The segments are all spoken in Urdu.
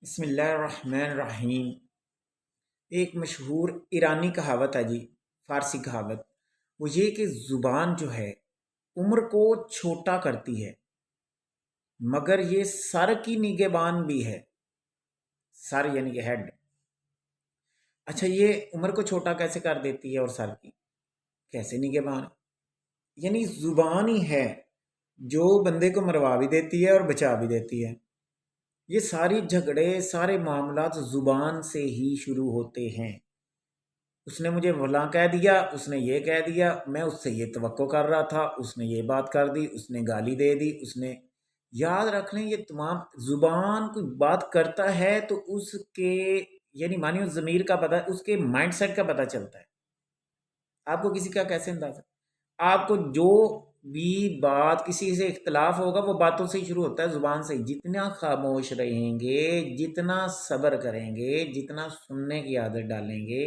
بسم اللہ الرحمن الرحیم۔ ایک مشہور ایرانی کہاوت ہے جی، فارسی کہاوت، وہ یہ کہ زبان جو ہے عمر کو چھوٹا کرتی ہے، مگر یہ سر کی نگہبان بھی ہے۔ سر یعنی کہ ہیڈ۔ اچھا، یہ عمر کو چھوٹا کیسے کر دیتی ہے اور سر کی کیسے نگہبان؟ یعنی زبان ہی ہے جو بندے کو مروا بھی دیتی ہے اور بچا بھی دیتی ہے۔ یہ ساری جھگڑے، سارے معاملات زبان سے ہی شروع ہوتے ہیں۔ اس نے مجھے فلاں کہہ دیا، اس نے یہ کہہ دیا، میں اس سے یہ توقع کر رہا تھا، اس نے یہ بات کر دی، اس نے گالی دے دی، اس نے، یاد رکھ لیں یہ تمام زبان کوئی بات کرتا ہے تو اس کے یعنی مانی اس ضمیر کا پتہ، اس کے مائنڈ سیٹ کا پتہ چلتا ہے۔ آپ کو کسی کا کیسے اندازہ؟ آپ کو جو بھی بات کسی سے اختلاف ہوگا وہ باتوں سے ہی شروع ہوتا ہے، زبان سے ہی۔ جتنا خاموش رہیں گے، جتنا صبر کریں گے، جتنا سننے کی عادت ڈالیں گے،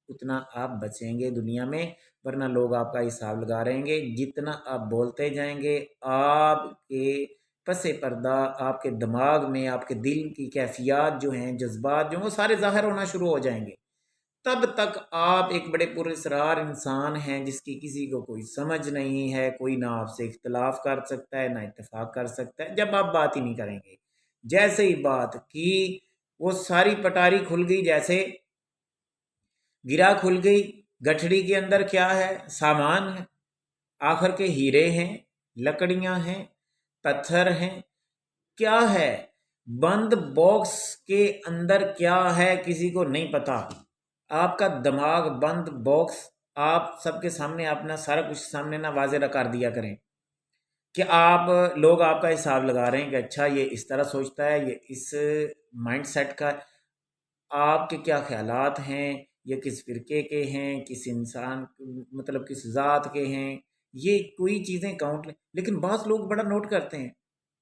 اتنا آپ بچیں گے دنیا میں، ورنہ لوگ آپ کا حساب لگا رہیں گے۔ جتنا آپ بولتے جائیں گے، آپ کے پس پردہ، آپ کے دماغ میں، آپ کے دل کی کیفیات جو ہیں، جذبات جو ہیں، وہ سارے ظاہر ہونا شروع ہو جائیں گے۔ تب تک آپ ایک بڑے پراسرار انسان ہیں جس کی کسی کو کوئی سمجھ نہیں ہے، کوئی نہ آپ سے اختلاف کر سکتا ہے نہ اتفاق کر سکتا ہے، جب آپ بات ہی نہیں کریں گے۔ جیسے ہی بات کی، وہ ساری پٹاری کھل گئی، جیسے گرا کھل گئی۔ گٹھڑی کے اندر کیا ہے؟ سامان ہے، آخر کے ہیرے ہیں، لکڑیاں ہیں، پتھر ہیں، کیا ہے؟ بند باکس کے اندر کیا ہے کسی کو نہیں پتا۔ آپ کا دماغ بند باکس، آپ سب کے سامنے اپنا سارا کچھ سامنے نہ واضح کر دیا کریں کہ لوگ آپ کا حساب لگا رہے ہیں کہ اچھا یہ اس طرح سوچتا ہے، یہ اس مائنڈ سیٹ کا۔ آپ کے کیا خیالات ہیں، یہ کس فرقے کے ہیں، کس انسان مطلب کس ذات کے ہیں، یہ کوئی چیزیں کاؤنٹ لیں۔ لیکن بعض لوگ بڑا نوٹ کرتے ہیں،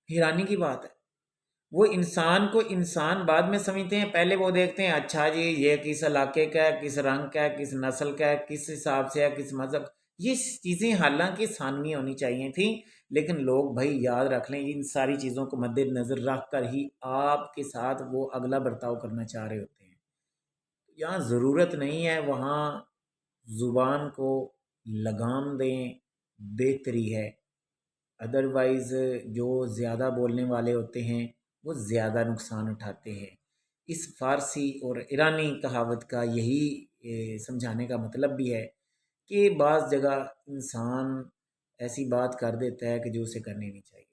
حیرانی کی بات ہے، وہ انسان کو انسان بعد میں سمجھتے ہیں، پہلے وہ دیکھتے ہیں اچھا جی یہ کس علاقے کا ہے، کس رنگ کا ہے، کس نسل کا ہے، کس حساب سے ہے، کس مذہب۔ یہ چیزیں حالانکہ ثانوی ہونی چاہیے تھیں، لیکن لوگ بھائی یاد رکھ لیں ان ساری چیزوں کو مد نظر رکھ کر ہی آپ کے ساتھ وہ اگلا برتاؤ کرنا چاہ رہے ہوتے ہیں۔ یہاں ضرورت نہیں ہے، وہاں زبان کو لگام دیں، بہتری ہے۔ ادروائز جو زیادہ بولنے والے ہوتے ہیں وہ زیادہ نقصان اٹھاتے ہیں۔ اس فارسی اور ایرانی کہاوت کا یہی سمجھانے کا مطلب بھی ہے کہ بعض جگہ انسان ایسی بات کر دیتا ہے کہ جو اسے کرنی نہیں چاہیے۔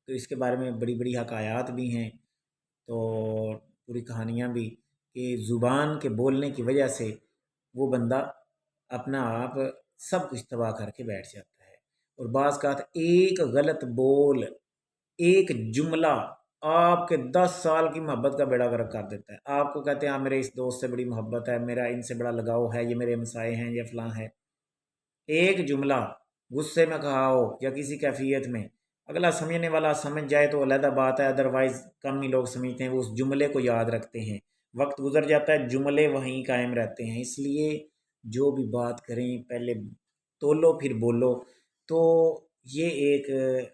تو اس کے بارے میں بڑی بڑی حکایات بھی ہیں، تو پوری کہانیاں بھی، کہ زبان کے بولنے کی وجہ سے وہ بندہ اپنا آپ سب کچھ تباہ کر کے بیٹھ جاتا ہے۔ اور بعض کا ایک غلط بول، ایک جملہ آپ کے 10 سال کی محبت کا بیڑا غرق کر دیتا ہے۔ آپ کو کہتے ہیں آپ میرے اس دوست سے بڑی محبت ہے، میرا ان سے بڑا لگاؤ ہے، یہ میرے ہمسائے ہیں، یہ فلاں ہے۔ ایک جملہ غصے میں کہا ہو یا کسی کیفیت میں، اگلا سمجھنے والا سمجھ جائے تو علیحدہ بات ہے، ادروائز کم ہی لوگ سمجھتے ہیں، وہ اس جملے کو یاد رکھتے ہیں۔ وقت گزر جاتا ہے، جملے وہیں قائم رہتے ہیں۔ اس لیے جو بھی بات کریں پہلے تولو پھر بولو۔ تو یہ ایک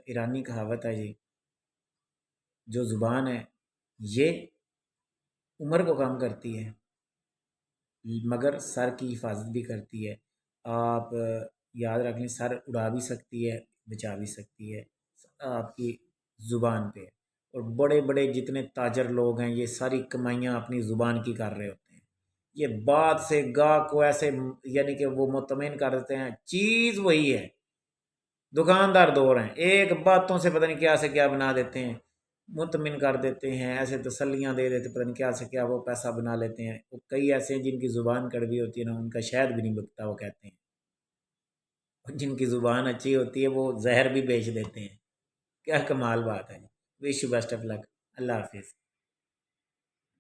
ایرانی کہاوت ہے جی، جو زبان ہے یہ عمر کو کم کرتی ہے مگر سر کی حفاظت بھی کرتی ہے۔ آپ یاد رکھ لیں، سر اڑا بھی سکتی ہے، بچا بھی سکتی ہے، آپ کی زبان پہ۔ اور بڑے بڑے جتنے تاجر لوگ ہیں یہ ساری کمائیاں اپنی زبان کی کر رہے ہوتے ہیں۔ یہ بات سے گاہ کو ایسے یعنی کہ وہ مطمئن کر دیتے ہیں، چیز وہی ہے، دکاندار دو ہیں، ایک باتوں سے پتہ نہیں کیا سے کیا بنا دیتے ہیں، مطمئن کر دیتے ہیں، ایسے تسلیاں دے دیتے، پتہ نہیں کیا سے کیا وہ پیسہ بنا لیتے ہیں۔ وہ کئی ایسے ہیں جن کی زبان کڑوی ہوتی ہے نا، ان کا شہد بھی نہیں بکتا، وہ کہتے ہیں۔ اور جن کی زبان اچھی ہوتی ہے وہ زہر بھی بیچ دیتے ہیں۔ کیا کمال بات ہے۔ وش یو بیسٹ آف لک۔ اللہ حافظ۔